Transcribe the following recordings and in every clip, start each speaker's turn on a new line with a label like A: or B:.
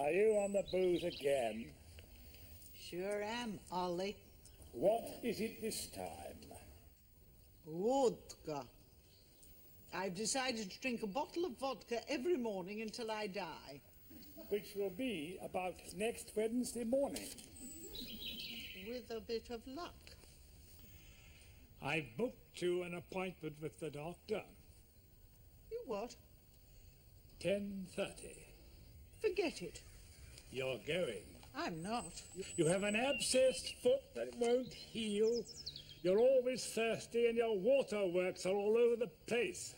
A: Are you on the booze again?
B: Sure am, Ollie.
A: What is it this time?
B: Vodka. I've decided to drink a bottle of vodka every morning until I die.
A: Which will be about next Wednesday morning.
B: With a bit of luck.
A: I've booked you an appointment with the doctor.
B: You what?
A: 10:30.
B: Forget it.
A: You're going.
B: I'm not.
A: You have an abscessed foot that won't heal. You're always thirsty and your waterworks are all over the place.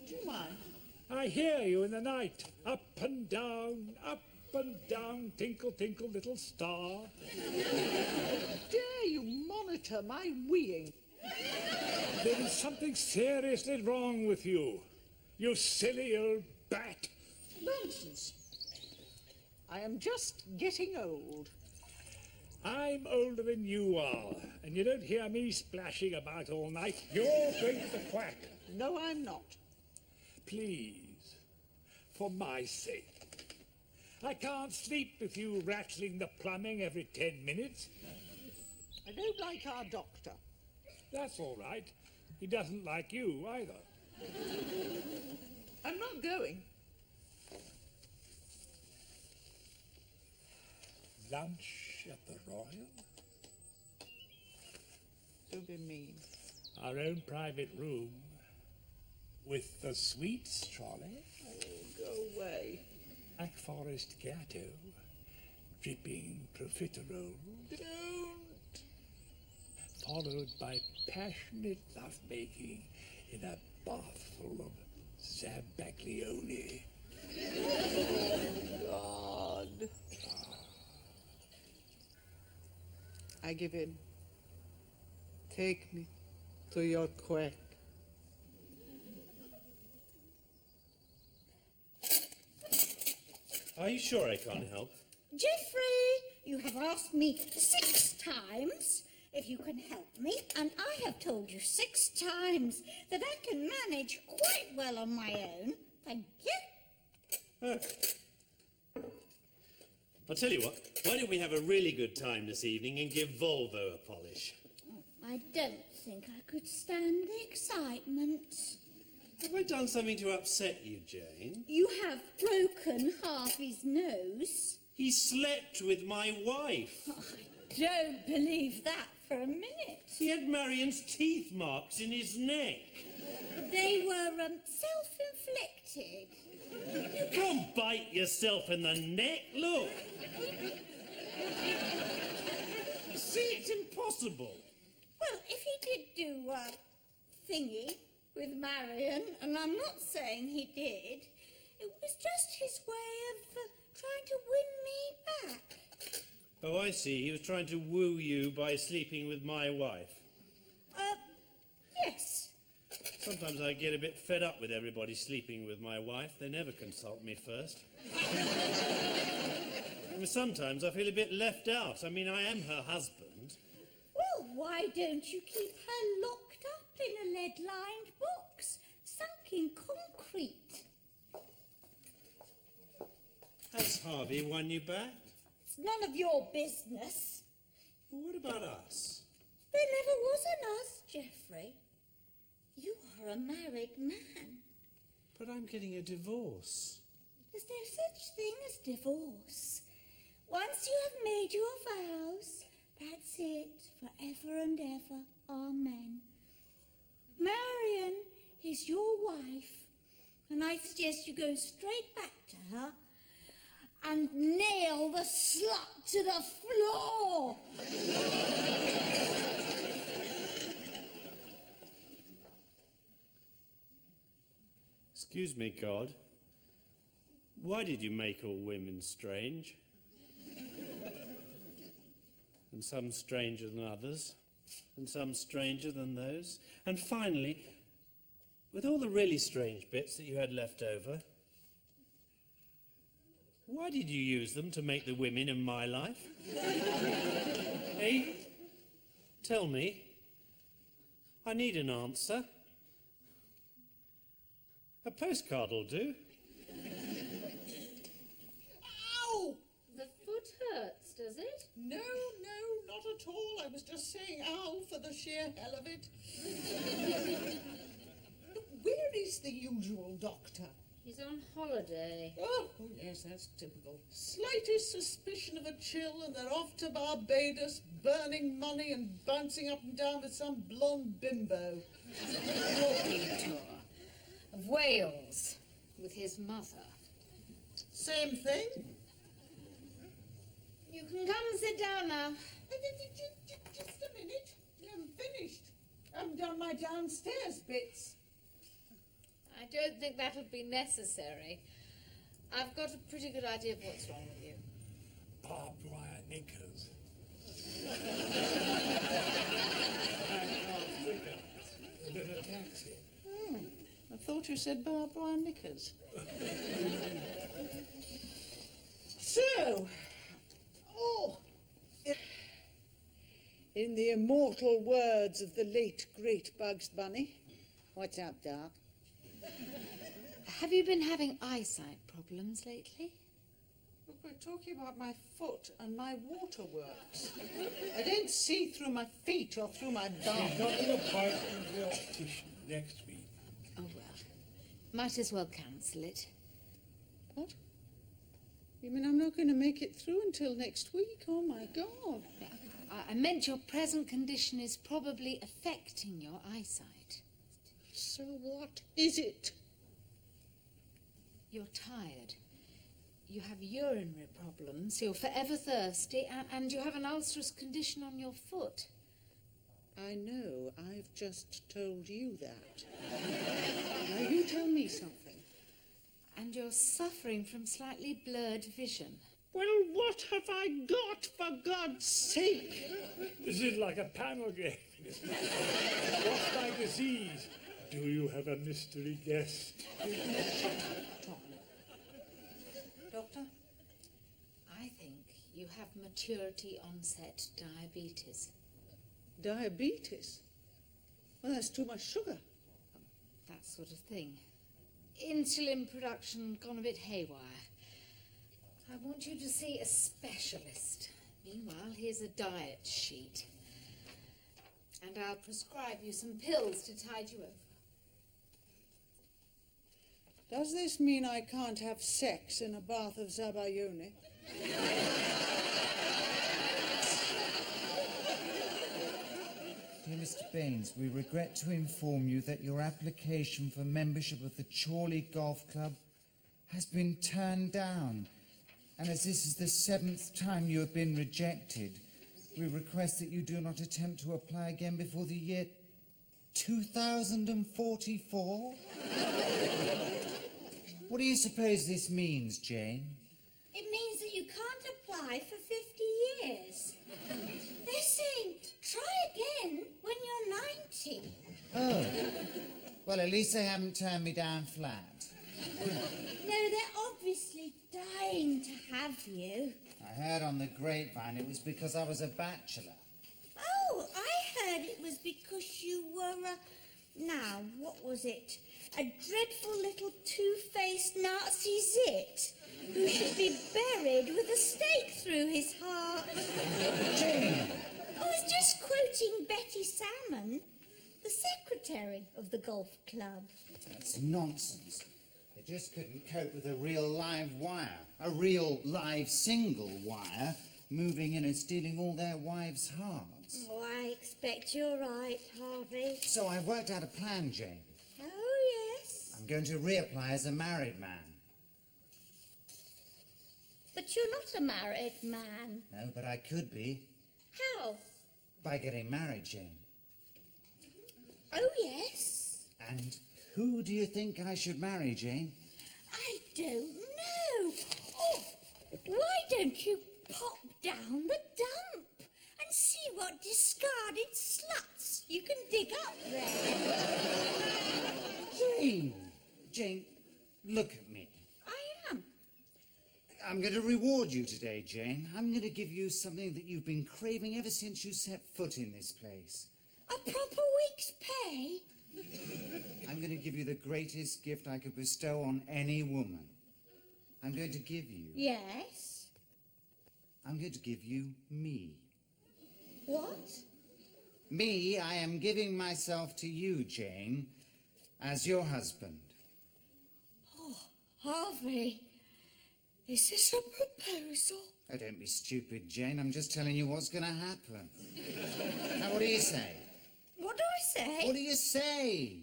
B: Do you mind?
A: I hear you in the night. Up and down, tinkle, tinkle, little star.
B: Dare you monitor my weeing?
A: There is something seriously wrong with you. You silly old bat.
B: Nonsense. I am just getting old.
A: I'm older than you are, and you don't hear me splashing about all night. You're going to quack.
B: No, I'm not.
A: Please, for my sake. I can't sleep with you rattling the plumbing every 10 minutes.
B: I don't like our doctor.
A: That's all right. He doesn't like you either.
B: I'm not going.
A: Lunch at the Royal?
B: Don't be mean.
A: Our own private room with the sweets trolley?
B: Oh, go away.
A: Black Forest Gatto, dripping profiterole.
B: Don't.
A: Followed by passionate lovemaking in a bath full of Zambaglione.
B: God. I give in. Take me to your quack.
C: Are you sure I can't help?
D: Geoffrey, you have asked me 6 times if you can help me, and I have told you 6 times that I can manage quite well on my own. Thank you.
C: Oh. I'll tell you what, why don't we have a really good time this evening and give Volvo a polish?
D: I don't think I could stand the excitement.
C: Have I done something to upset you, Jane?
D: You have broken Harvey's nose.
C: He slept with my wife.
D: I don't believe that for a minute.
C: He had Marion's teeth marks in his neck.
D: They were self-inflicted.
C: You can't bite yourself in the neck, look. See, it's impossible.
D: Well, if he did do a thingy with Marion, and I'm not saying he did, it was just his way of trying to win me back.
C: Oh, I see. He was trying to woo you by sleeping with my wife.
D: Yes.
C: Sometimes I get a bit fed up with everybody sleeping with my wife. They never consult me first. And sometimes I feel a bit left out. I mean, I am her husband.
D: Well, why don't you keep her locked up in a lead-lined box, sunk in concrete?
C: Has Harvey won you back?
D: It's none of your business.
C: Well, what about us?
D: There never was an us, Geoffrey. You are a married man.
C: But I'm getting a divorce.
D: There's no such thing as divorce. Once you have made your vows, that's it, forever and ever. Amen. Marion is your wife, and I suggest you go straight back to her and nail the slut to the floor.
C: Excuse me, God. Why did you make all women strange? And some stranger than others, and some stranger than those. And finally, with all the really strange bits that you had left over, why did you use them to make the women in my life? Hey, tell me. I need an answer. A postcard will do.
D: Ow!
B: No, not at all. I was just saying ow for the sheer hell of it. Where is the usual doctor?
E: He's on holiday.
B: Oh, yes, that's typical. Slightest suspicion of a chill and they're off to Barbados, burning money and bouncing up and down with some blonde bimbo.
E: Walking tour of Wales with his mother.
B: Same thing?
E: You can come and sit down now.
B: Just a minute. You haven't finished. I haven't done my downstairs bits.
E: I don't think that'll be necessary. I've got a pretty good idea of what's wrong with you.
A: Barbed wire knickers. In a taxi.
B: I thought you said barbed wire knickers. So, in the immortal words of the late, great Bugs Bunny, what's up, Doc?
E: Have you been having eyesight problems lately?
B: Look, we're talking about my foot and my waterworks. I don't see through my feet or through my bum.
A: She's got an appointment with the optician next week.
E: Oh, well. Might as well cancel it.
B: What? You mean I'm not going to make it through until next week? Oh, my God.
E: I meant your present condition is probably affecting your eyesight.
B: So what is it?
E: You're tired. You have urinary problems, you're forever thirsty, and you have an ulcerous condition on your foot.
B: I know. I've just told you that. Now you tell me something.
E: And you're suffering from slightly blurred vision.
B: Well, what have I got, for God's sake?
A: This is like a panel game. What's my disease? Do you have a mystery guest?
B: Doctor?
E: I think you have maturity onset diabetes.
B: Diabetes? Well, that's too much sugar.
E: That sort of thing. Insulin production gone a bit haywire. I want you to see a specialist. Meanwhile, here's a diet sheet. And I'll prescribe you some pills to tide you over.
B: Does this mean I can't have sex in a bath of Zabayone?
F: Dear Mr. Baines, we regret to inform you that your application for membership of the Chorley Golf Club has been turned down. And as this is the 7th time you have been rejected, we request that you do not attempt to apply again before the year 2044. What do you suppose this means, Jane?
D: It means that you can't apply for 50 years. They're saying, try again when you're 90.
F: Oh. Well, at least they haven't turned me down flat.
D: No, they're obviously dying to have you.
F: I heard on the grapevine it was because I was a bachelor.
D: Oh, I heard it was because you were now, what was it? A dreadful little two-faced Nazi zit who should be buried with a stake through his heart.
F: Jane!
D: I was just quoting Betty Salmon, the secretary of the golf club.
F: That's nonsense. They just couldn't cope with a real live wire, a real live single wire, moving in and stealing all their wives' hearts.
D: Oh, I expect you're right, Harvey.
F: So I worked out a plan, Jane.
D: Oh, yes.
F: I'm going to reapply as a married man.
D: But you're not a married man.
F: No, but I could be.
D: How?
F: By getting married, Jane.
D: Oh, yes.
F: And who do you think I should marry, Jane?
D: I don't know. Oh, why don't you pop down the dump and see what discarded sluts you can dig up there?
F: Jane, look at me.
D: I am.
F: I'm going to reward you today, Jane. I'm going to give you something that you've been craving ever since you set foot in this place.
D: A proper week's pay?
F: I'm going to give you the greatest gift I could bestow on any woman. I'm going to give you...
D: Yes.
F: I'm going to give you me.
D: What?
F: Me, I am giving myself to you, Jane, as your husband.
D: Oh, Harvey, is this a proposal?
F: Oh, don't be stupid, Jane. I'm just telling you what's going to happen. Now, what do you say?
D: What do I say?
F: What do you say?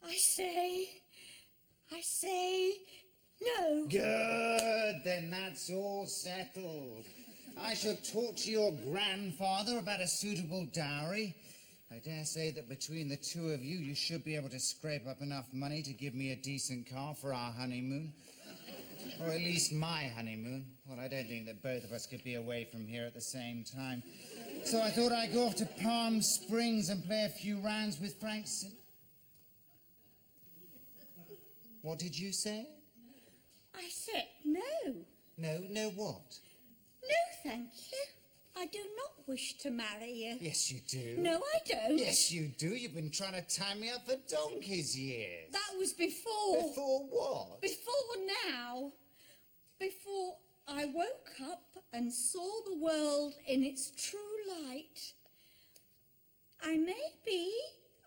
D: I say no.
F: Good, then that's all settled. I shall talk to your grandfather about a suitable dowry. I dare say that between the two of you, you should be able to scrape up enough money to give me a decent car for our honeymoon. Or at least my honeymoon. Well, I don't think that both of us could be away from here at the same time. So I thought I'd go off to Palm Springs and play a few rounds with Frank What did you say?
D: I said no.
F: No what?
D: No, thank you. I do not wish to marry you.
F: Yes, you do.
D: No, I don't.
F: Yes, you do. You've been trying to tie me up for donkey's years.
D: That was before.
F: Before what?
D: Before now. Before I woke up and saw the world in its true light. I may be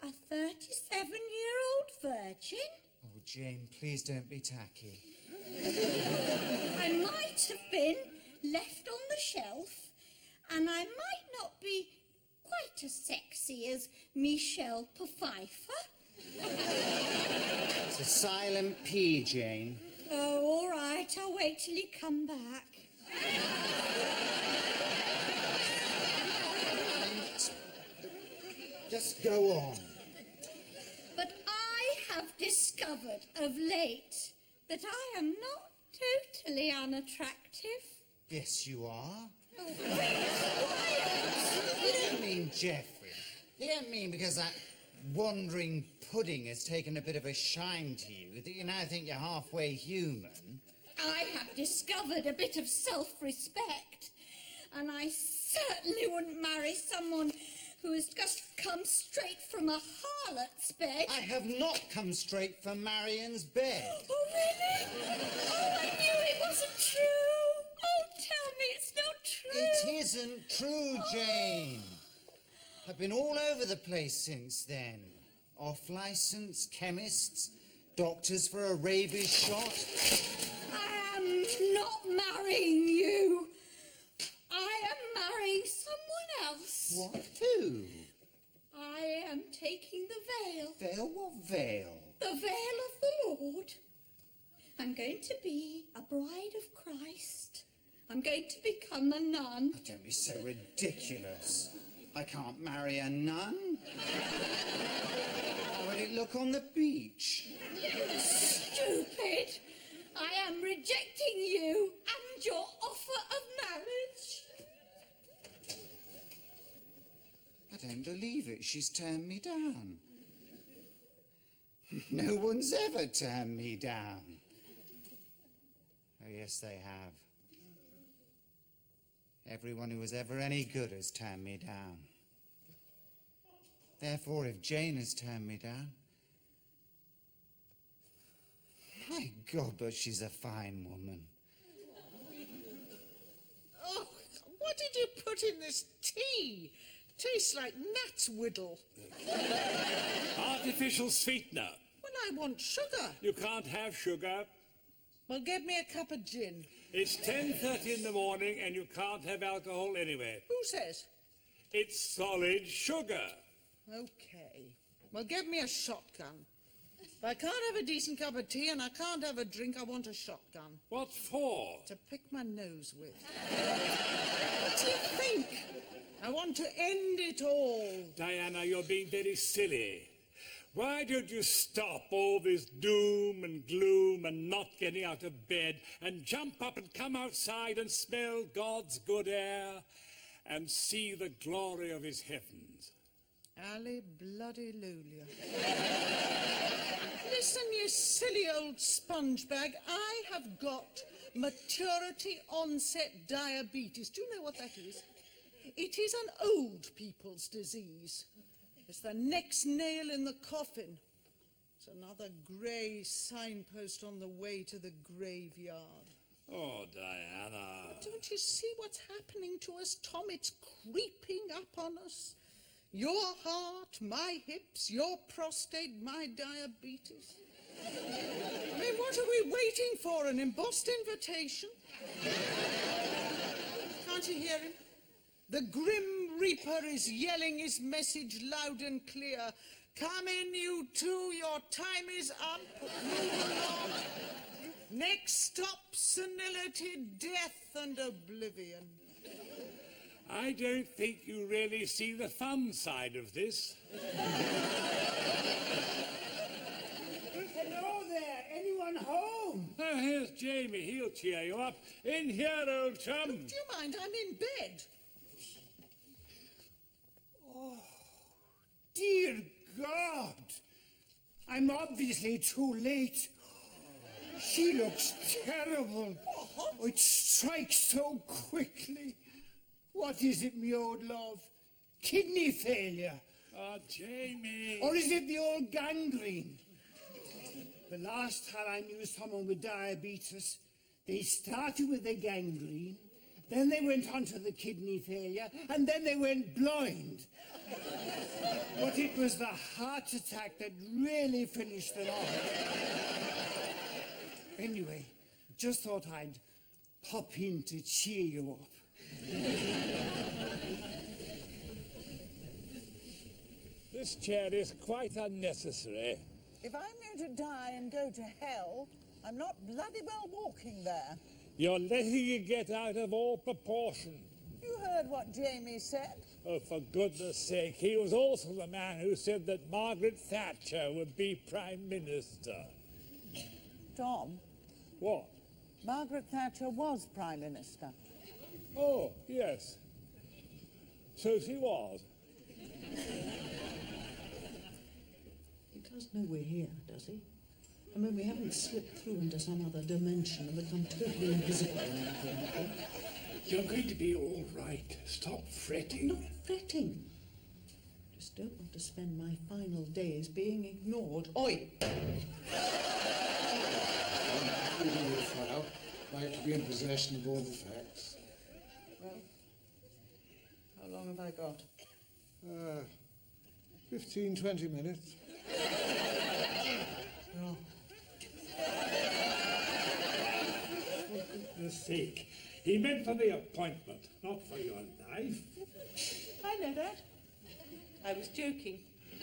D: a 37-year-old virgin.
F: Oh, Jane, please don't be tacky.
D: I might have been left on the shelf, and I might not be quite as sexy as Michelle Pfeiffer.
F: It's a silent P, Jane.
D: Oh, all right, I'll wait till you come back.
F: Just go on.
D: But I have discovered of late that I am not totally unattractive.
F: Yes, you are.
D: Oh, quiet.
F: You don't mean Geoffrey. You don't mean because that wandering pudding has taken a bit of a shine to you that you now think you're halfway human.
D: I have discovered a bit of self-respect, and I certainly wouldn't marry someone who has just come straight from a harlot's bed.
F: I have not come straight from Marion's bed.
D: Oh, really? Oh, I knew it wasn't true. Oh, tell me it's not true.
F: It isn't true, Jane. I've been all over the place since then. Off-licence, chemists, doctors for a rabies shot.
D: I am not marrying you. I am marrying someone else.
F: What? Who?
D: I am taking the veil.
F: Veil? What veil?
D: The veil of the Lord. I'm going to be a bride of Christ. I'm going to become a nun.
F: Oh, don't be so ridiculous. I can't marry a nun. How would it look on the beach?
D: Stupid. I am rejecting you and your offer of marriage.
F: I don't believe it. She's turned me down. No one's ever turned me down. Oh, yes, they have. Everyone who was ever any good has turned me down. Therefore, if Jane has turned me down, my God, but she's a fine woman.
B: Oh, what did you put in this tea? Tastes like gnat's whittle.
A: Artificial sweetener.
B: Well, I want sugar.
A: You can't have sugar.
B: Well, get me a cup of gin.
A: It's 10:30 in the morning and you can't have alcohol anyway.
B: Who says?
A: It's solid sugar.
B: Okay. Well, get me a shotgun. If I can't have a decent cup of tea and I can't have a drink, I want a shotgun.
A: What for?
B: To pick my nose with. What do you think? I want to end it all.
A: Diana, you're being very silly. Why don't you stop all this doom and gloom and not getting out of bed and jump up and come outside and smell God's good air and see the glory of his heavens?
B: Ali bloody Lulia. Listen, you silly old sponge bag. I have got maturity onset diabetes. Do you know what that is? It is an old people's disease. It's the next nail in the coffin. It's another grey signpost on the way to the graveyard.
A: Oh, Diana.
B: Don't you see what's happening to us, Tom? It's creeping up on us. Your heart, my hips, your prostate, my diabetes. I mean, what are we waiting for? An embossed invitation? Can't you hear him? The Grim Reaper is yelling his message loud and clear. Come in, you two, your time is up. Move along. Next stop, senility, death and oblivion.
A: I don't think you really see the fun side of this.
G: Hello there, anyone home?
A: Oh, here's Jamie. He'll cheer you up. In here, old chum.
B: Do you mind? I'm in bed.
G: Dear God, I'm obviously too late. She looks terrible. Oh, it strikes so quickly. What is it, me old love? Kidney failure?
A: Oh, Jamie.
G: Or is it the old gangrene? The last time I knew someone with diabetes, they started with the gangrene, then they went on to the kidney failure, and then they went blind. But it was the heart attack that really finished them off. Anyway, just thought I'd pop in to cheer you up.
A: This chair is quite unnecessary.
B: If I'm going to die and go to hell, I'm not bloody well walking there.
A: You're letting it get out of all proportion.
B: You heard what Jamie said.
A: Oh, for goodness sake, he was also the man who said that Margaret Thatcher would be Prime Minister.
B: Tom,
A: What?
B: Margaret Thatcher was Prime Minister.
A: Oh, yes. So she was.
H: He does know we're here, does he? I mean, we haven't slipped through into some other dimension and become totally invisible or anything, have we?
A: You're going to be all right. Stop fretting.
H: Not fretting. Just don't want to spend my final days being ignored. Oi!
I: File. Like to be in possession of all the facts.
B: Well, how long have I got?
I: 15, 20 minutes.
H: Oh,
A: For goodness sake. He meant for the appointment, not for your life.
B: I know that. I was joking.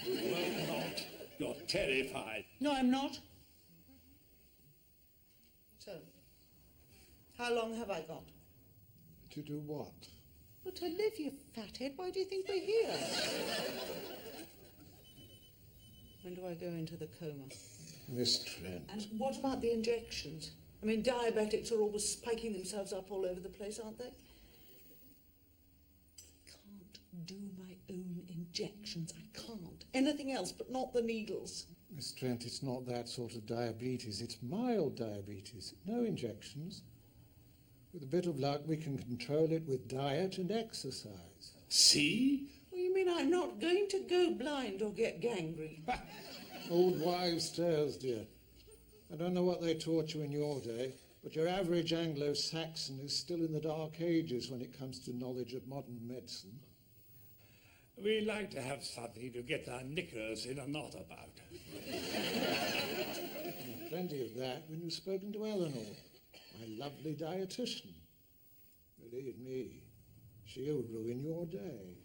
A: Well, not. You're terrified.
B: No, I'm not. So, how long have I got?
I: To do what?
B: Well, to live, you fathead. Why do you think we're here? When do I go into the coma?
I: Miss Trent.
H: and what about the injections? I mean, diabetics are always spiking themselves up all over the place, aren't they? Can't do my own injections. I can't. Anything else, but not the needles.
I: Miss Trent, it's not that sort of diabetes. It's mild diabetes. No injections. With a bit of luck, we can control it with diet and exercise.
A: See?
H: Well, you mean I'm not going to go blind or get gangrene?
I: Old wives' tales, dear. I don't know what they taught you in your day, but your average Anglo-Saxon is still in the Dark Ages when it comes to knowledge of modern medicine.
A: We like to have something to get our knickers in a knot about.
I: Plenty of that when you've spoken to Eleanor, my lovely dietitian. Believe me, she'll ruin your day.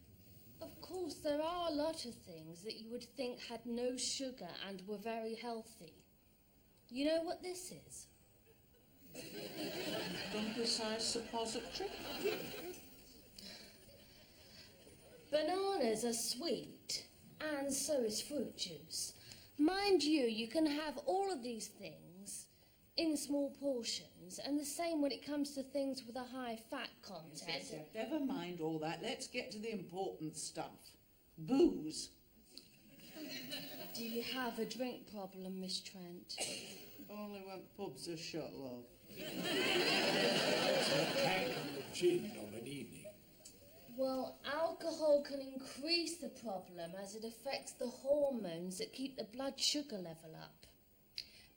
J: Of course, there are a lot of things that you would think had no sugar and were very healthy. You know what this is?
B: Donkey-sized suppository?
J: Bananas are sweet, and so is fruit juice. Mind you, you can have all of these things in small portions, and the same when it comes to things with a high fat content.
B: Yes, never mind all that. Let's get to the important stuff. Booze.
J: Do you have a drink problem, Miss Trent?
B: Only when pubs are shut, love.
A: A pack of gin of an evening.
J: Well, alcohol can increase the problem as it affects the hormones that keep the blood sugar level up.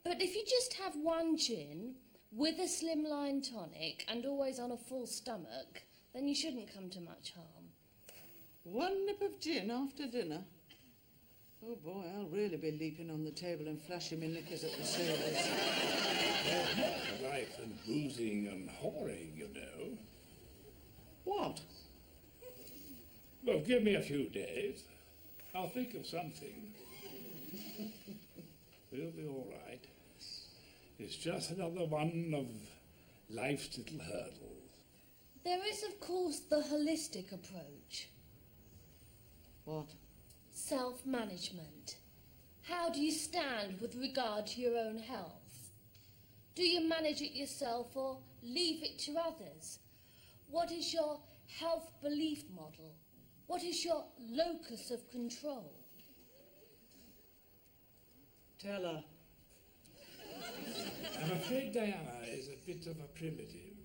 J: But if you just have one gin, with a slimline tonic and always on a full stomach, then you shouldn't come to much harm.
H: 1 nip of gin after dinner? Oh boy, I'll really be leaping on the table and flashing my knickers at the sailors.
A: Life and boozing and whoring, you know.
H: What?
A: Well, give me a few days. I'll think of something. We'll be all right. It's just another one of life's little hurdles.
J: There is, of course, the holistic approach.
H: What?
J: Self-management. How do you stand with regard to your own health? Do you manage it yourself or leave it to others? What is your health belief model? What is your locus of control?
H: Tell her.
A: I'm afraid Diana is a bit of a primitive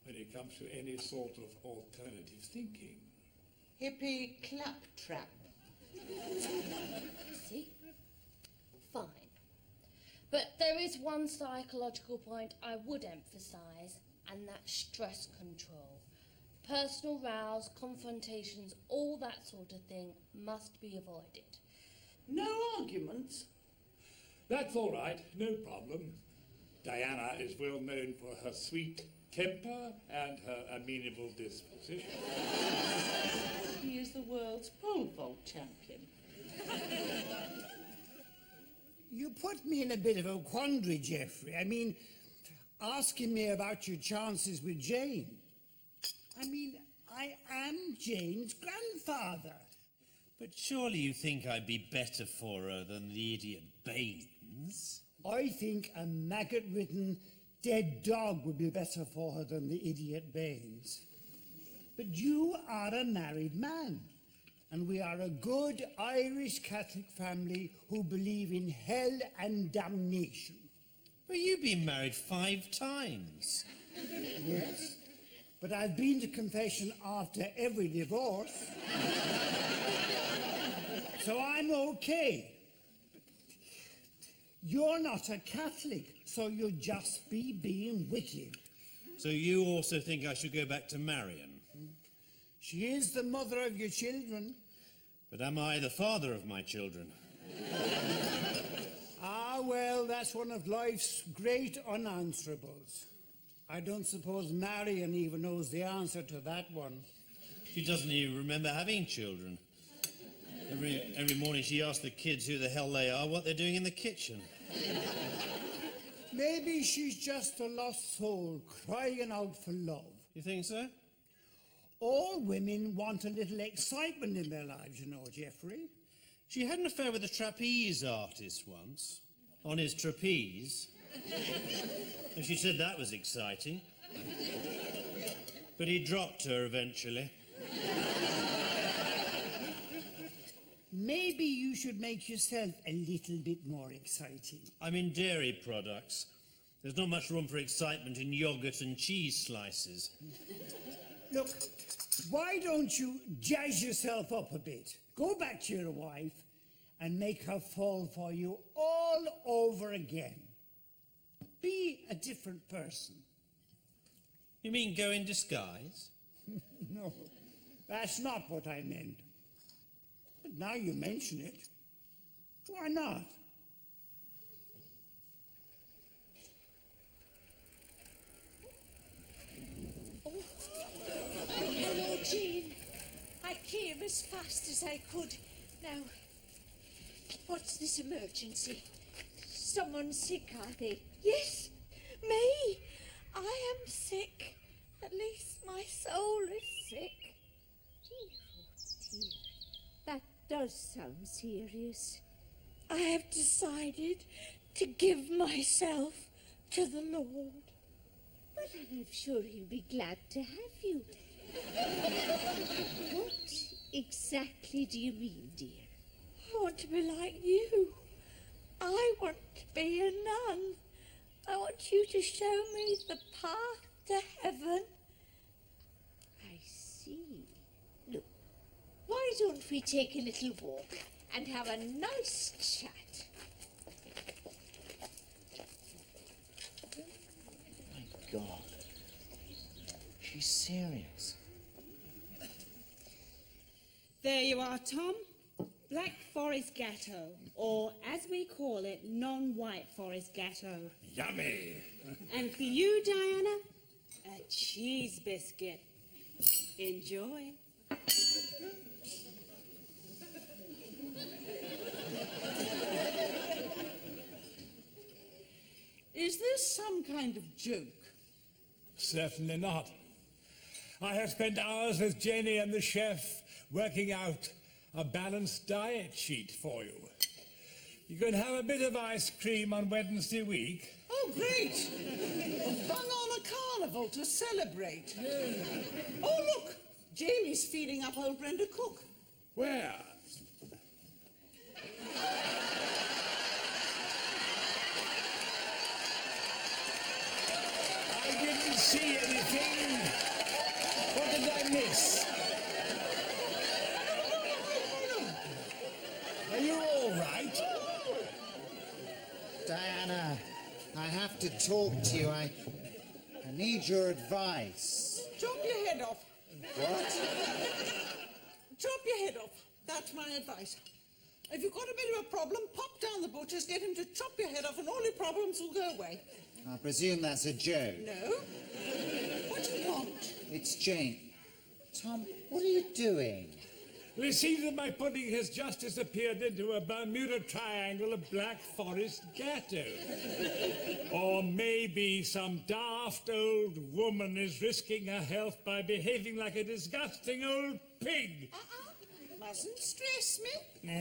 A: when it comes to any sort of alternative thinking.
H: Hippie claptrap.
J: See? Fine. But there is one psychological point I would emphasise, and that's stress control. Personal rows, confrontations, all that sort of thing must be avoided.
H: No arguments?
A: That's all right, no problem. Diana is well known for her sweet temper and her amenable disposition.
H: He is the world's pole vault champion.
G: You put me in a bit of a quandary, Geoffrey. I mean, asking me about your chances with Jane. I mean, I am Jane's grandfather.
C: But surely you think I'd be better for her than the idiot Baines?
G: I think a maggot-ridden dead dog would be better for her than the idiot Baines. But you are a married man, and we are a good Irish Catholic family who believe in hell and damnation.
C: Well, you've been married 5 times.
G: Yes, but I've been to confession after every divorce. So I'm okay. You're not a Catholic, so you'll just be being wicked.
C: So you also think I should go back to Marion?
G: She is the mother of your children.
C: But am I the father of my children?
G: Ah, well, that's one of life's great unanswerables. I don't suppose Marion even knows the answer to that one.
C: She doesn't even remember having children. Every morning she asks the kids who the hell they are, what they're doing in the kitchen.
G: Maybe she's just a lost soul crying out for love.
C: You think so?
G: All women want a little excitement in their lives, you know, Geoffrey.
C: She had an affair with a trapeze artist once, on his trapeze. And she said that was exciting. But he dropped her eventually.
G: Maybe you should make yourself a little bit more exciting.
C: I'm in dairy products. There's not much room for excitement in yoghurt and cheese slices.
G: Look, why don't you jazz yourself up a bit? Go back to your wife and make her fall for you all over again. Be a different person.
C: You mean go in disguise?
G: No, that's not what I meant. But now you mention it, why not?
D: Hello, Jean. I came as fast as I could. Now, what's this emergency? Someone sick, are they? Yes, me. I am sick. At least my soul is sick. Dear. That does sound serious. I have decided to give myself to the Lord. But I'm sure he'll be glad to have you. What exactly do you mean, dear? I want to be like you. I want to be a nun. I want you to show me the path to heaven. I see. Look, why don't we take a little walk and have a nice chat?
F: God. She's serious.
K: There you are, Tom. Black Forest Gatto, or as we call it, non-white Forest Gatto.
A: Yummy!
K: And for you, Diana, a cheese biscuit. Enjoy.
B: Is this some kind of joke?
A: Certainly not. I have spent hours with Jenny and the chef working out a balanced diet sheet for you. You can have a bit of ice cream on Wednesday week.
B: Oh, great! Hung on a carnival to celebrate. Oh, look! Jamie's feeding up old Brenda Cook.
A: Where? I didn't see anything. What did I miss? Are you all right?
F: Diana, I have to talk to you. I need your advice.
B: Chop your head off.
F: What?
B: Chop your head off. That's my advice. If you've got a bit of a problem, pop down the butcher's, get him to chop your head off, and all your problems will go away.
F: I presume that's a joke.
B: No? What do you want?
F: It's Jane. Tom, what are you doing?
A: We see that my pudding has just disappeared into a Bermuda Triangle of Black Forest Gatto. Or maybe some daft old woman is risking her health by behaving like a disgusting old pig.
B: Mustn't stress me.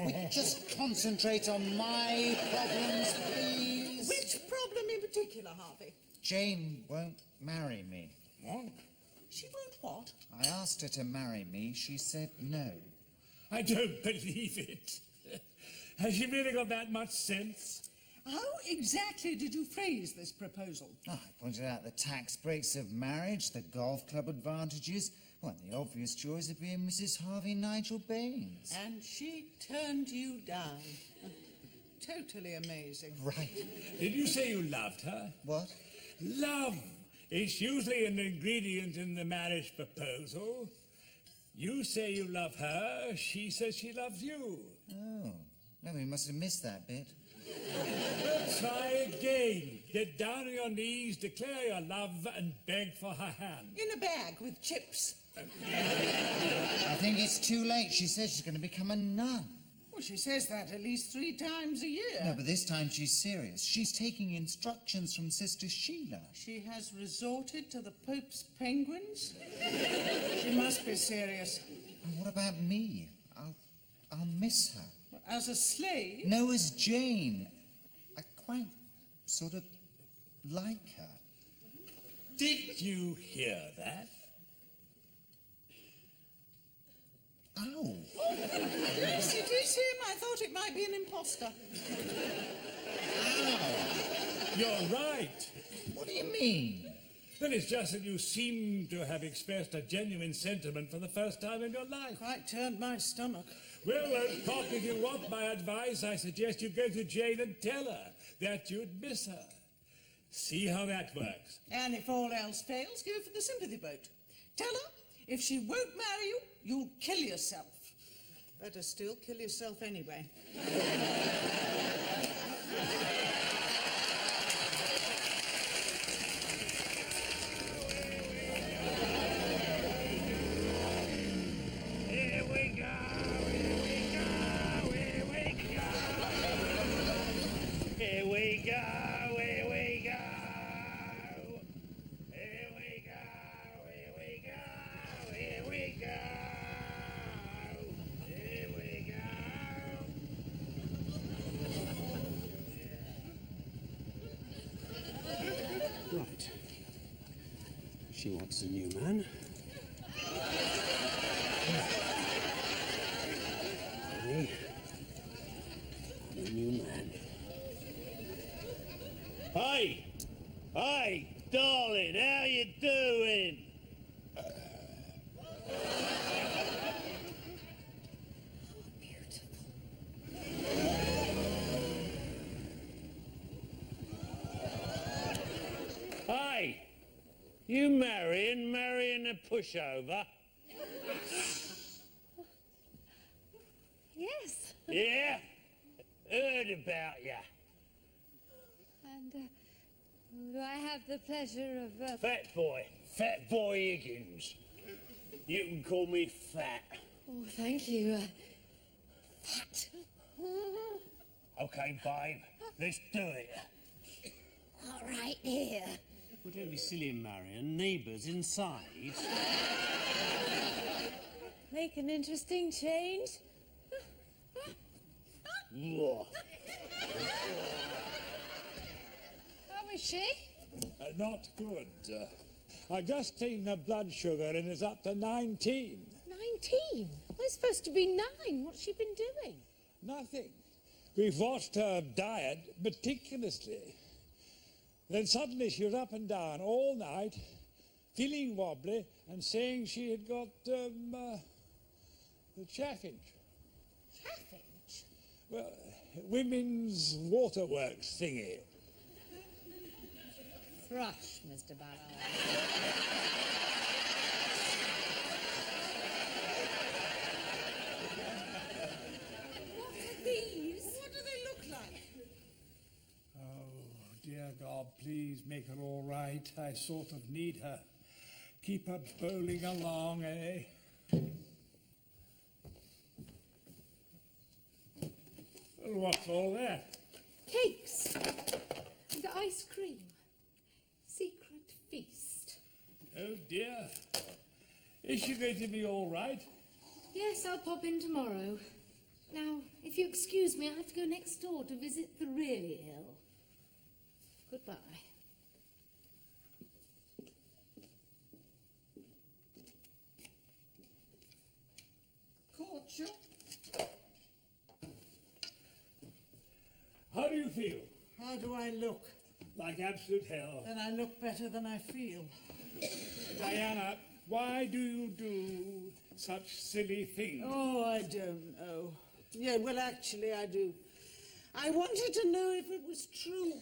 F: Would you just concentrate on my problems, please?
B: Which problem in particular, Harvey?
F: Jane won't marry me.
A: What?
B: She won't what?
F: I asked her to marry me. She said no.
A: I don't believe it. Has she really got that much sense?
B: How exactly did you phrase this proposal?
F: I pointed out the tax breaks of marriage, the golf club advantages, well, the obvious choice of being Mrs. Harvey Nigel Baines.
B: And she turned you down. Totally amazing.
F: Right.
A: Did you say you loved her?
F: What?
A: Love is usually an ingredient in the marriage proposal. You say you love her, she says she loves you.
F: Oh, no, we must have missed that bit.
A: Well, try again. Get down on your knees, declare your love, and beg for her hand.
B: In a bag with chips.
F: I think it's too late. She says she's going to become a nun.
B: Well, she says that at least 3 times a year.
F: No, but this time she's serious. She's taking instructions from Sister Sheila.
B: She has resorted to the Pope's penguins? She must be serious.
F: And what about me? I'll miss her.
B: As a slave?
F: No, as Jane. I quite sort of like her.
A: Did you hear that?
F: Ow.
B: Yes, it is him. I thought it might be an imposter.
A: You're right.
F: What do you mean?
A: Well, it's just that you seem to have expressed a genuine sentiment for the first time in your life.
B: Quite turned my stomach.
A: Well, Cock, if you want my advice, I suggest you go to Jane and tell her that you'd miss her. See how that works.
B: And if all else fails, go for the sympathy boat. Tell her, if she won't marry you, you'll kill yourself. Better still, kill yourself anyway.
A: Here we go, here we go, here we go. Here we go, here we go. Here we go, here we go, here we go. Here we go.
L: Right. She wants a new man. Me. I'm a new man.
M: Hey! Hey, darling, how you doing? Hey! You marrying a pushover?
E: Yes.
M: Yeah? Heard about ya.
E: And do I have the pleasure of...
M: Fat boy Higgins. You can call me Fat.
E: Oh, thank you. Fat.
M: Okay, babe, let's do it.
E: All right, here.
C: Well, don't be silly, Marion. Neighbours inside.
K: Make an interesting change.
M: Whoa.
E: How is she?
A: Not good. I just taken her blood sugar and it's up to 19.
E: 19? We're supposed to be 9. What's she been doing?
A: Nothing. We've watched her diet meticulously. Then suddenly she was up and down all night, feeling wobbly and saying she had got the chaffinch.
E: Chaffinch?
A: Well, women's waterworks thingy.
E: Thrush, Mr. Ballard.
B: What are these? What do they look like?
A: Oh, dear God, please make her all right. I sort of need her. Keep her bowling along, eh? Well, what's all that?
E: Cakes and ice cream. Secret feast.
A: Oh, dear. Is she going to be all right?
E: Yes, I'll pop in tomorrow. Now, if you excuse me, I have to go next door to visit the really ill. Goodbye.
B: Caught you?
A: How do you feel?
B: How do I look?
A: Like absolute hell.
B: Then I look better than I feel.
A: Diana, why do you do such silly things?
B: Oh, I don't know. Yeah, well, actually, I do. I wanted to know if it was true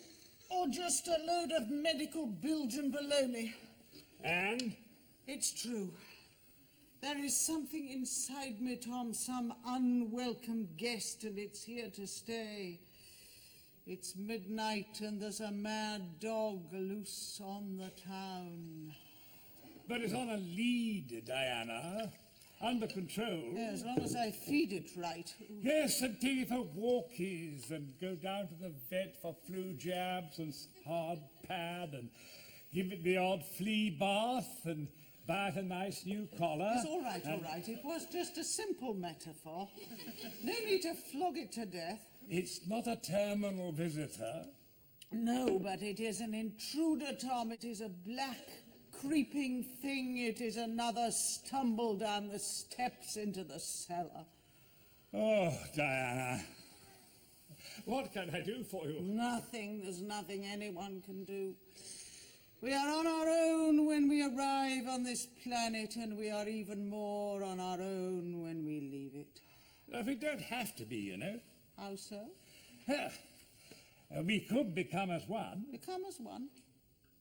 B: or just a load of medical bilge and baloney.
A: And?
B: It's true. There is something inside me, Tom, some unwelcome guest, and it's here to stay. It's midnight and there's a mad dog loose on the town.
A: But it's on a lead, Diana. Under control.
B: Yeah, as long as I feed it right.
A: Yes, and take it for walkies and go down to the vet for flu jabs and hard pad and give it the odd flea bath and buy it a nice new collar.
B: It's all right, all right. It was just a simple metaphor. No need to flog it to death.
A: It's not a terminal visitor.
B: No, but it is an intruder, Tom. It is a black, creeping thing. It is another stumble down the steps into the cellar.
A: Oh, Diana. What can I do for you?
B: Nothing. There's nothing anyone can do. We are on our own when we arrive on this planet, and we are even more on our own when we leave it.
A: We don't have to be, you know.
B: How so?
A: We could become as one.
B: Become as one?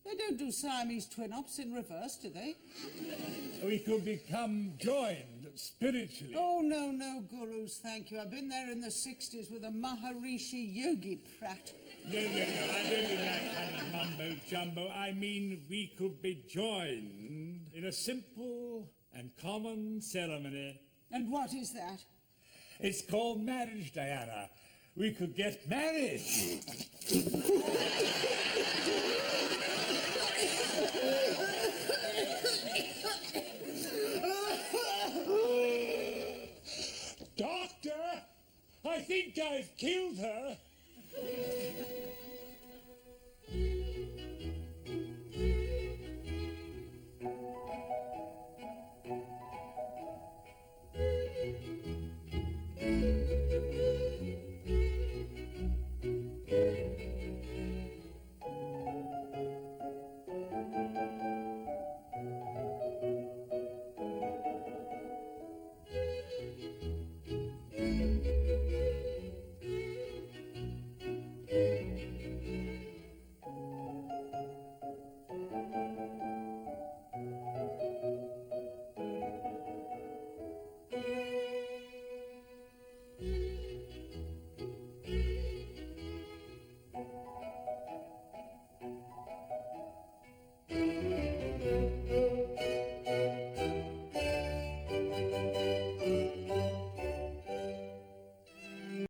B: They don't do Siamese twin-ups in reverse, do they?
A: We could become joined spiritually.
B: Oh, no, no, gurus, thank you. I've been there in the 60s with a Maharishi Yogi Prat.
A: No, I don't mean that kind of mumbo-jumbo. I mean we could be joined in a simple and common ceremony.
B: And what is that?
A: It's called marriage, Diana. We could get married.